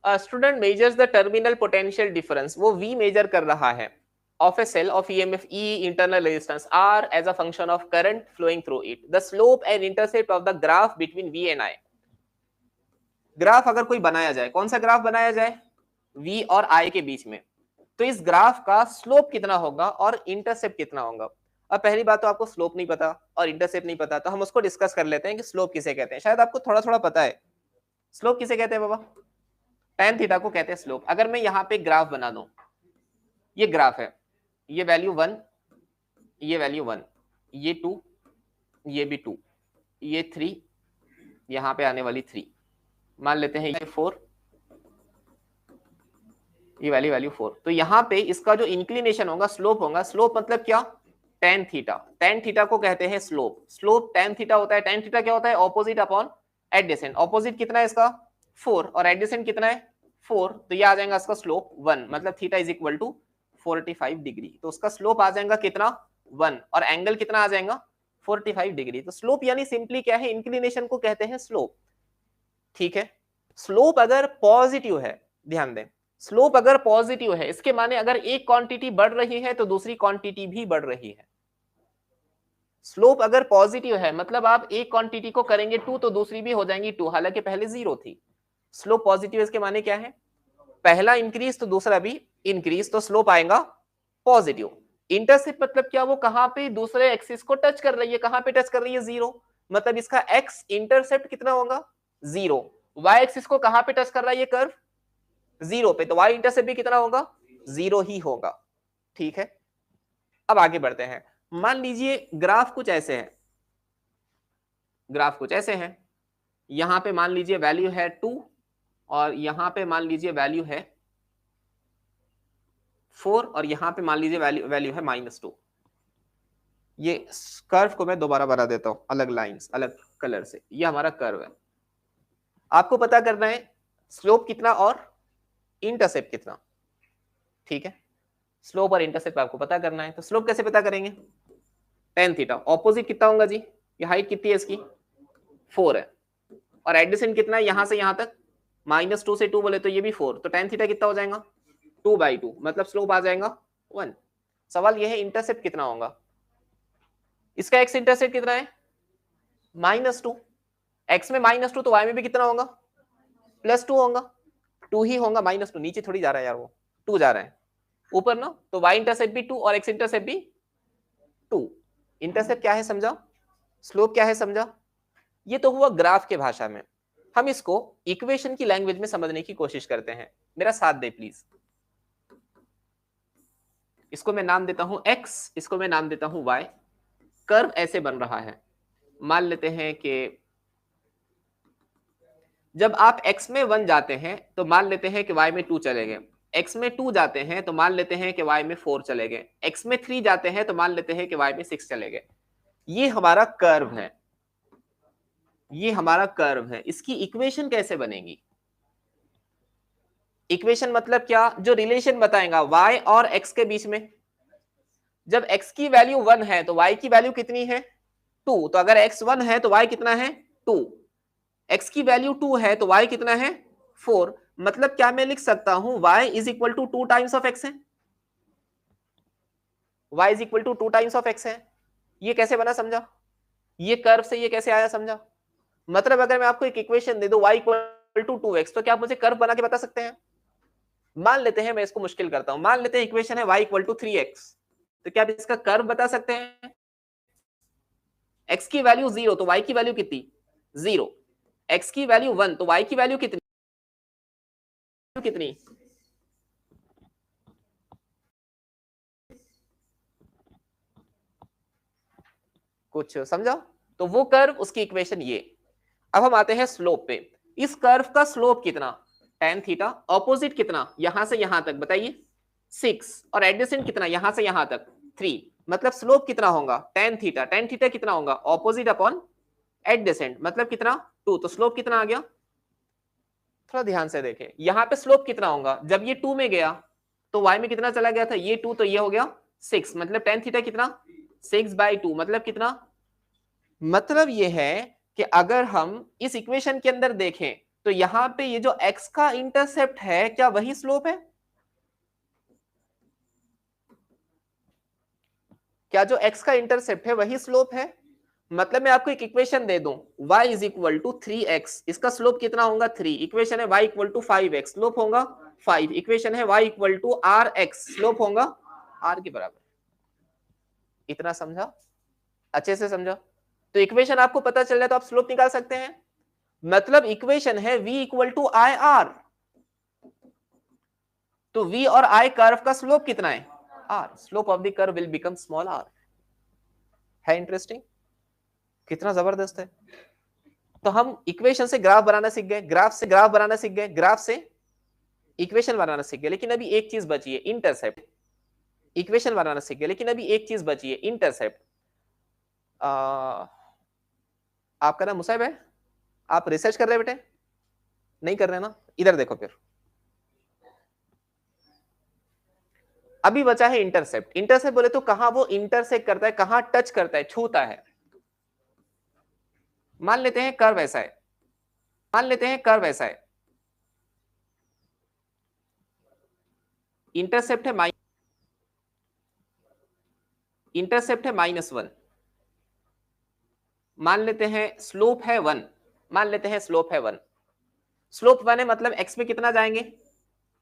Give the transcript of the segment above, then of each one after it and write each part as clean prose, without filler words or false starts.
Student measures the terminal potential difference, वो V major कर रहा है of a cell of EMF E internal resistance R as a function of current flowing through it. The slope and intercept of the graph between V and I. Graph अगर कोई बनाया जाए, कौन सा graph बनाया जाए? V और I के बीच में, तो इस ग्राफ का स्लोप कितना होगा और इंटरसेप्ट कितना होगा? अब पहली बात तो आपको स्लोप नहीं पता और इंटरसेप्ट नहीं पता, तो हम उसको डिस्कस कर लेते हैं कि स्लोप किसे कहते हैं। शायद आपको थोड़ा थोड़ा पता है स्लोप किसे कहते हैं बाबा? tan थीटा को कहते हैं स्लोप। अगर मैं यहाँ पे ग्राफ बना दूं, ये ग्राफ है, ये वैल्यू 1, ये वैल्यू 1, ये 2, ये भी 2, ये 3, यहाँ पे आने वाली 3, मान लेते हैं ये 4, ये वैल्यू 4। तो यहाँ पे इसका जो इंक्लिनेशन होगा, स्लोप होगा, स्लोप मतलब क्या? tan theta. tan थीटा को कहते हैं स्लोप। स्लोप tan थीटा होता है। tan थीटा क्या होता है? Opposite upon adjacent. ऑपोजिट कितना है इसका? 4, और एडजेसेंट कितना है? 4, तो ये आ जाएगा इसका स्लोप 1, मतलब theta is equal to 45 degree. तो उसका स्लोप आ जाएगा कितना? 1, और एंगल कितना आ जाएगा? 45 डिग्री। तो स्लोप यानी सिंपली क्या है? इंक्लिनेशन को कहते हैं स्लोप। ठीक है, स्लोप अगर पॉजिटिव है, ध्यान दें, स्लोप अगर पॉजिटिव है, इसके माने अगर एक क्वांटिटी बढ़ रही है तो दूसरी क्वांटिटी भी बढ़ रही है। स्लोप अगर पॉजिटिव है मतलब आप एक क्वांटिटी को करेंगे 2 तो दूसरी भी हो जाएंगी 2, हालांकि पहले 0 थी। स्लोप पॉजिटिव इसके माने क्या है? पहला इंक्रीज तो दूसरा भी इंक्रीज, तो स्लोप आएगा पॉजिटिव। इंटरसेप्ट मतलब क्या? वो कहां पे दूसरे एक्सिस को टच कर रही है। कहां पे टच कर रही है? 0, मतलब इसका एक्स इंटरसेप्ट कितना होगा? 0। वाई एक्सिस को कहां पे टच कर रहा है ये कर्व? 0 पे, तो वाई इंटरसेप्ट भी कितना होगा? 0 ही होगा। ठीक है, अब आगे बढ़ते हैं। मान लीजिए ग्राफ कुछ ऐसे है, ग्राफ कुछ ऐसे है, यहां पे मान लीजिए वैल्यू है 2 और यहां पे मान लीजिए वैल्यू है 4 और यहां पे मान लीजिए वैल्यू है -2। ये कर्व को मैं दोबारा बना देता हूं अलग लाइंस, अलग कलर से। ये हमारा कर्व है। आपको पता करना है स्लोप कितना और इंटरसेप्ट कितना। ठीक है, स्लोप और इंटरसेप्ट आपको पता करना है। तो स्लोप कैसे पता करेंगे? tan theta. ऑपोजिट कितना होगा जी? ये हाइट कितनी है इसकी? 4 है, और एडजेसेंट कितना है यहां से यहां तक? -2 से 2 बोले तो ये भी 4, तो tan थीटा कितना हो जाएगा? 2/2, मतलब स्लोप आ जाएगा 1। सवाल यह है इंटरसेप्ट कितना होगा? इसका एक्स इंटरसेप्ट कितना है? -2। एक्स में -2 तो वाई में भी कितना होगा? +2 होगा। 2 ही होगा, -2 नीचे थोड़ी जा रहा है यार, वो 2 जा रहा है ऊपर ना, तो वाई इंटरसेप्ट भी 2 और एक्स इंटरसेप्ट भी 2। इंटरसेप्ट क्या है समझा? स्लोप क्या है समझा? ये तो हुआ ग्राफ के भाषा में। हम इसको इक्वेशन की लैंग्वेज में समझने की कोशिश करते हैं। मेरा साथ दे प्लीज। इसको मैं नाम देता हूं x, इसको मैं नाम देता हूं y। कर्व ऐसे बन रहा है, मान लेते हैं कि जब आप x में 1 जाते हैं तो मान लेते हैं कि y में 2 चले गए। x में 2 जाते हैं तो मान लेते हैं कि y में 4 चले गए। x में 3 जाते हैं तो मान लेते हैं कि y में 6 चले गए। ये हमारा कर्व है, ये हमारा कर्व है। इसकी इक्वेशन कैसे बनेगी? इक्वेशन मतलब क्या? जो रिलेशन बताएगा y और x के बीच में। जब x की वैल्यू 1 है तो y की वैल्यू कितनी है? 2। तो अगर x 1 है तो y कितना है? 2। x की वैल्यू 2 है तो y कितना है? 4। मतलब क्या मैं लिख सकता हूं y is equal to 2 times of x है? y is equal to 2 times of x है। ये कैसे बना समझा? ये कर्व से ये कैसे आया समझा? मतलब अगर मैं आपको एक इक्वेशन दे दूं y इक्वल टू 2x, तो क्या आप मुझे कर्व बना के बता सकते हैं? मान लेते हैं मैं इसको मुश्किल करता हूं, मान लेते हैं इक्वेशन है y इक्वल टू 3x, तो क्या आप इसका कर्व बता सकते हैं? x की वैल्यू 0 तो y की वैल्यू कितनी? 0। x की वैल्यू 1 तो y की वैल्यू कितनी? कितनी? कुछ समझा? तो वो कर्व, उसकी इक्वेशन ये। अब हम आते हैं स्लोप पे। इस कर्व का स्लोप कितना? tan theta. ऑपोजिट कितना? यहां से यहां तक बताइए 6, और एडजेसेंट कितना? यहां से यहां तक 3, मतलब स्लोप कितना होगा? tan theta. tan थीटा कितना होगा? ऑपोजिट अपॉन एडजेसेंट, मतलब कितना? 2। तो स्लोप कितना आ गया? थोड़ा ध्यान से देखें, यहां पे स्लोप कितना होगा? जब ये 2 में गया तो y में कितना चला गया था? ये 2, तो ये हो गया 6, मतलब tan थीटा कितना? 6/2, मतलब कितना? मतलब ये है कि अगर हम इस इक्वेशन के अंदर देखें तो यहाँ पे ये जो x का इंटरसेप्ट है क्या वही स्लोप है? क्या जो x का इंटरसेप्ट है वही स्लोप है? मतलब मैं आपको एक इक्वेशन दे दूं y is equal to 3x, इसका स्लोप कितना होगा 3, इक्वेशन है y equal to 5x, slope होगा 5, इक्वेशन है y equal to rx, slope होगा r के बराबर। इतना समझा? अच्छे से समझा? तो इक्वेशन आपको पता चल जाए तो आप स्लोप निकाल सकते हैं। मतलब इक्वेशन है v equal to I R, तो v और i कर्व का स्लोप कितना है r, slope of the curve will become small r। है इंटरेस्टिंग? कितना जबरदस्त है। तो हम इक्वेशन से ग्राफ बनाना सीख गए, ग्राफ से ग्राफ बनाना सीख गए, ग्राफ से इक्वेशन बनाना सीख गए, लेकिन अभी एक चीज बची है इंटरसेप्ट। इक्वेशन बनाना सीख गए लेकिन अभी एक चीज बची है इंटरसेप्ट। आपका नाम मुसाहिब है? आप रिसर्च कर रहे हैं बेटे? नहीं कर रहे ना? इधर देखो फिर। अभी बचा है इंटरसेप्ट। इंटरसेप्ट बोले तो कहां वो इंटरसेक्ट करता है, कहां टच करता है, छूता है। मान लेते हैं कर्व ऐसा है, मान लेते हैं कर्व ऐसा है, इंटरसेप्ट है -1, मान लेते हैं स्लोप है 1, मान लेते हैं स्लोप है 1, स्लोप 1 है मतलब x पे कितना जाएंगे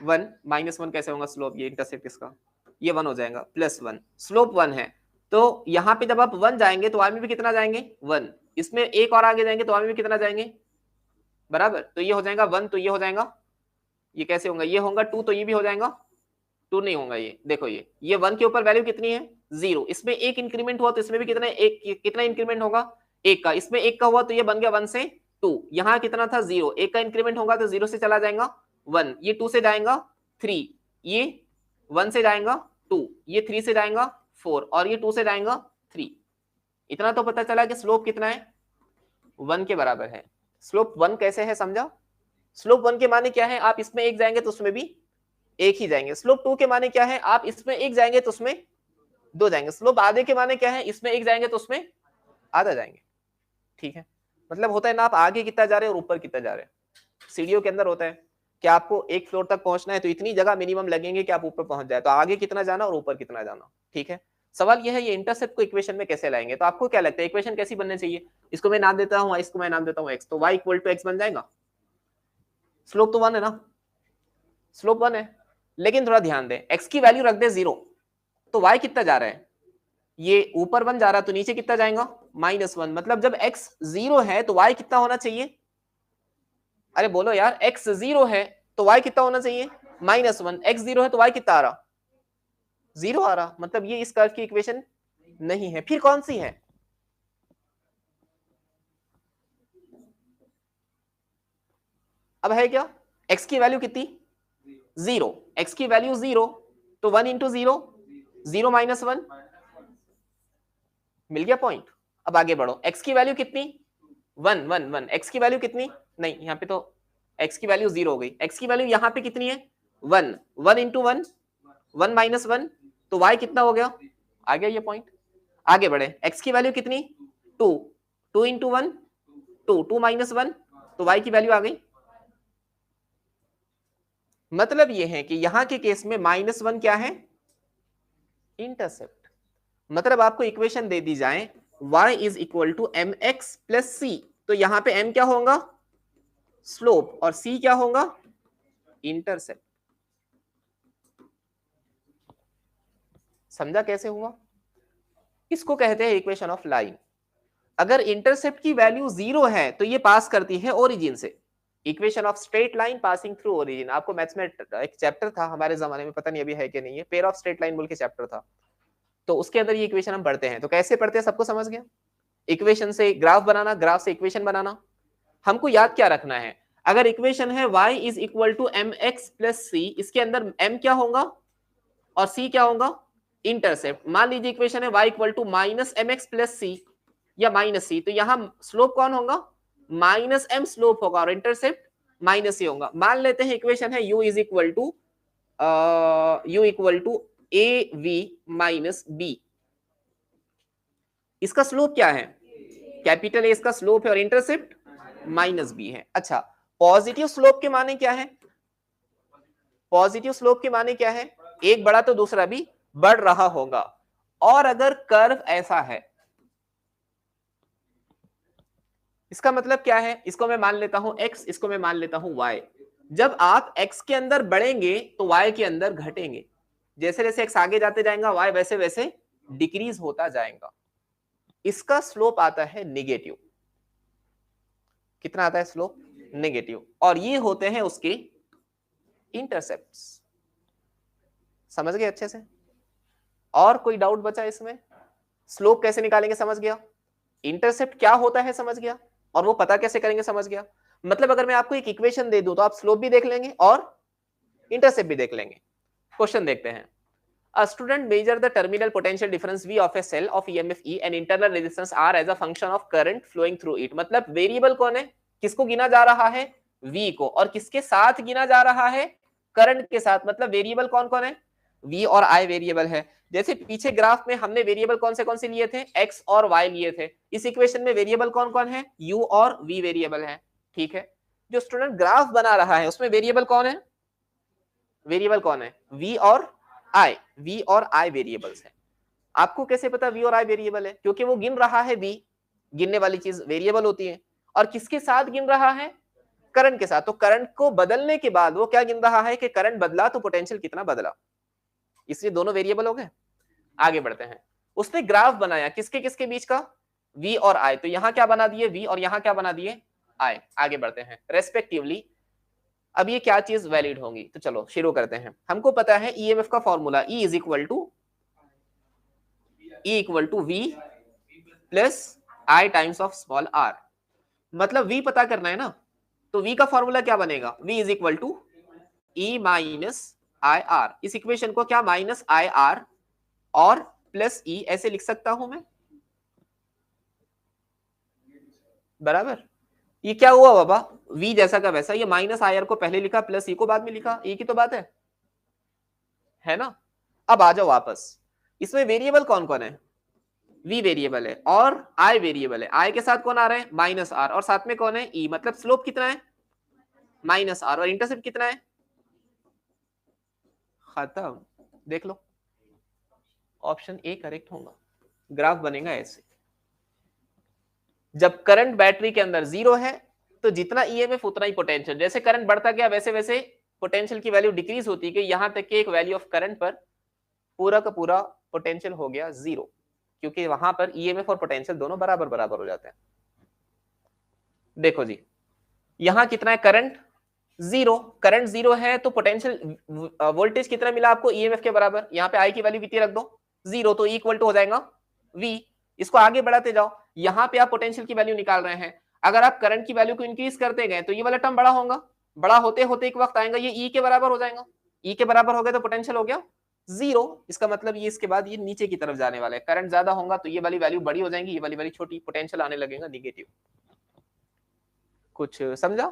1, -1 कैसे होगा स्लोप, ये इंटरसेप्ट इसका ये 1 हो जाएगा, +1, स्लोप 1 है। तो यहाँ पे जब आप 1 जाएंगे तो y में भी कितना जाएंगे 1, इसमें एक और आगे जाएंगे तो y में भी कितना जाएंगे बराबर, तो ये हो जाएगा 1, तो ये हो जाएगा, ये कैसे होगा, ये होगा 2, तो ये भी हो जाएगा 2, नहीं होगा ये, देखो ये 1 के ऊपर वैल्यू कितनी है 0, इसमें एक इंक्रीमेंट हुआ तो इसमें भी कितना एक कितना इंक्रीमेंट होगा 1 का, इसमें 1 का हुआ तो ये बन गया 1 से 2, यहाँ कितना था 0, 1 का इंक्रीमेंट होगा तो 0 से चला जाएगा 1, ये 2 से जाएगा 3, ये 1 से जाएगा 2, ये 3 से जाएगा 4 और ये 2 से जाएगा 3। इतना तो पता चला कि स्लोप कितना है 1 के बराबर है। स्लोप 1 कैसे है समझा? स्लोप 1 के माने क्या है, आप इसमें एक जाएंगे तो उसमें भी एक ही जाएंगे। स्लोप 2 के माने क्या है, आप इसमें एक जाएंगे तो उसमें दो जाएंगे। स्लोप आधे के माने क्या है, इसमें एक जाएंगे तो उसमें आधा जाएंगे। ठीक है, मतलब होता है ना आप आगे कितना जा रहे हैं और ऊपर कितना जा रहे हैं। सीढ़ियों के अंदर होता है कि आपको एक फ्लोर तक पहुंचना है तो इतनी जगह मिनिमम लगेंगे कि आप ऊपर पहुंच जाए, तो आगे कितना जाना और ऊपर कितना जाना। ठीक है, सवाल यह है ये इंटरसेप्ट को इक्वेशन में कैसे लाएंगे। तो आपको क्या लगता है इक्वेशन कैसी बननी चाहिए, इसको मैं नाम देता हूं, इसको मैं नाम देता हूं x, तो y इक्वल टू x बन जाएगा। स्लोप तो 1 है ना, स्लोप 1 है, लेकिन थोड़ा ध्यान दें x की वैल्यू रख दे 0, तो y कितना जा रहा है, ये ऊपर 1 जा रहा है तो नीचे कितना जाएगा -1, मतलब जब x 0 है तो y कितना होना चाहिए, अरे बोलो यार, x 0 है तो y कितना होना चाहिए -1, x 0 है तो y कितना आ रहा 0 आ रहा, मतलब ये इस कर्व की इक्वेशन नहीं है। फिर कौन सी है, अब है क्या, x की वैल्यू कितनी 0, x की वैल्यू 0, तो 1 इंटू 0, 0 -1, मिल गया पॉइंट। अब आगे बढ़ो, x की वैल्यू कितनी 1 1 1, x की वैल्यू कितनी, नहीं यहाँ पे तो x की वैल्यू 0 हो गई, x की वैल्यू यहाँ पे कितनी है 1, 1 इंटू 1, 1 -1, तो y कितना हो गया, आ गया ये पॉइंट। आगे बढ़े, x की वैल्यू कितनी 2, 2 इंटू 1, 2, 2 -1, तो y की वैल्यू आ गई। मतलब ये है कि यहां के केस में -1 क्या है इंटरसेप्ट। मतलब आपको इक्वेशन दे दी जाए y is equal to mx plus c, तो यहां पे m क्या होगा स्लोप और c क्या होगा इंटरसेप्ट। समझा कैसे हुआ? इसको कहते हैं इक्वेशन ऑफ लाइन। अगर इंटरसेप्ट की वैल्यू 0 है तो ये पास करती है ओरिजिन से, equation of straight line passing through origin. आपको मैथ्स में एक चैप्टर था हमारे जमाने में, पता नहीं अभी है कि नहीं है, पेयर ऑफ स्ट्रेट लाइन बोल के चैप्टर था, तो उसके अंदर ये इक्वेशन हम पढ़ते हैं। तो कैसे पढ़ते हैं सबको समझ गया, इक्वेशन से ग्राफ बनाना, ग्राफ से इक्वेशन बनाना। हमको याद क्या रखना है, अगर इक्वेशन है y is equal to mx plus c, इसके अंदर m क्या होगा और c क्या होगा इंटरसेप्ट। मान लीजिए इक्वेशन है y equal to minus mx plus c या माइनस c, तो यहां स्लोप कौन होगा -m स्लोप होगा और इंटरसेप्ट -c होगा। मान लेते हैं इक्वेशन है u is equal to av minus b, इसका स्लोप क्या है कैपिटल A, इसका स्लोप है और इंटरसेप्ट -b है। अच्छा, पॉजिटिव स्लोप के माने क्या है? पॉजिटिव स्लोप के माने क्या है? एक बढ़ा तो दूसरा भी बढ़ रहा होगा। और अगर कर्व ऐसा है, इसका मतलब क्या है? इसको मैं मान लेता हूं x, इसको मैं मान लेता हूं y। जब आप x के अंदर बढ़ेंगे तो y के अंदर घटेंगे। जैसे जैसे x आगे जाते जाएगा y वैसे वैसे डिक्रीज होता जाएगा। इसका स्लोप आता है नेगेटिव। कितना आता है स्लोप? नेगेटिव। और ये होते हैं उसके इंटरसेप्ट्स। समझ गए अच्छे से? और कोई डाउट बचा इसमें? स्लोप कैसे निकालेंगे समझ गया, इंटरसेप्ट क्या होता है समझ गया, और वो पता कैसे करेंगे समझ गया। मतलब अगर मैं आपको एक इक्वेशन दे दूं तो आप स्लोप भी देख लेंगे और इंटरसेप्ट भी देख लेंगे। क्वेश्चन देखते हैं। A student measure the terminal potential difference V of a cell of EMF E and internal resistance R as a function of current flowing through it। मतलब वेरिएबल कौन है? किसको गिना जा रहा है? V को। और किसके साथ गिना जा रहा है? करंट के साथ। मतलब वेरिएबल कौन कौन है? V और I वेरिएबल है। जैसे पीछे ग्राफ में हमने वेरिएबल कौन से लिए थे? X और Y लिए थे। इस इक्वेशन में वेरिएबल कौन कौन है? U और V वेरिएबल है। ठीक है। जो स्टूडेंट ग्राफ बना रहा है उसमें वेरिएबल कौन है? वेरिएबल कौन है? V और I। V और I वेरिएबल्स है। आपको कैसे पता V और I वेरिएबल है? क्योंकि वो गिन रहा है V, गिनने वाली चीज वेरिएबल होती है। और किसके साथ गिन रहा है? करंट के साथ। तो करंट को बदलने के बाद वो क्या गिन रहा है कि करंट बदला तो पोटेंशियल कितना बदला, इसलिए दोनों वेरिएबल हो गए। आगे बढ़ते हैं। उसने ग्राफ बनाया किसके किसके बीच का? V और I। तो यहां क्या बना दिए? V और यहां क्या बना दिए? I। आगे बढ़ते हैं। रेस्पेक्टिवली अब ये क्या चीज वैलिड होंगी? तो चलो शुरू करते हैं। हमको पता है ईएमएफ का formula E is equal to V plus I times of small r। मतलब V पता करना है ना, तो V का फॉर्मूला क्या बनेगा? V is equal to E minus I R. इस इक्वेशन को क्या माइनस आई आर और प्लस E ऐसे लिख सकता हूं मैं, बराबर। ये क्या हुआ बाबा? V जैसा का वैसा। ये माइनस आई आर को पहले लिखा, प्लस E को बाद में लिखा। एक ही तो बात है ना? अब आ जाओ वापस। इसमें वेरिएबल कौन कौन है? V वेरिएबल है और I वेरिएबल है। I के साथ कौन आ रहा है? Minus R। और साथ में कौन है? E। मतलब स्लोप कितना है? Minus R। और इंटरसेप्ट कितना है? खत्म। देख लो, ऑप्शन ए करेक्ट होगा। ग्राफ बनेगा ऐसे। जब करंट बैटरी के अंदर जीरो है तो जितना ईएमएफ उतना ही पोटेंशियल। जैसे करंट बढ़ता गया वैसे वैसे पोटेंशियल की वैल्यू डिक्रीज होती गई, यहां तक कि एक वैल्यू ऑफ करंट पर पूरा का पूरा पोटेंशियल हो गया जीरो, क्योंकि वहां पर ईएमएफ और पोटेंशियल दोनों बराबर बराबर हो जाते हैं। देखो जी, यहां कितना है? Current zero. करंट जीरो है तो पोटेंशियल वोल्टेज कितना मिला आपको? ईएमएफ के बराबर। यहाँ पे आई की वैल्यू कितनी रख दो? जीरो। तो इक्वल टू हो जाएगा V। इसको आगे बढ़ाते जाओ। यहाँ पे आप पोटेंशियल की वैल्यू निकाल रहे हैं। अगर आप करंट की वैल्यू को इंक्रीज करते गए तो ये वाला टर्म बड़ा होगा। बड़ा होते होते एक वक्त आएगा ये E के बराबर हो जाएगा। E के बराबर हो गया तो पोटेंशियल हो गया जीरो। इसका मतलब ये इसके बाद ये नीचे की तरफ जाने वाला है। करंट ज्यादा होगा तो ये वाली वैल्यू बड़ी हो जाएगी, ये वाली वैल्यू छोटी, पोटेंशियल आने लगेगा निगेटिव। कुछ समझा?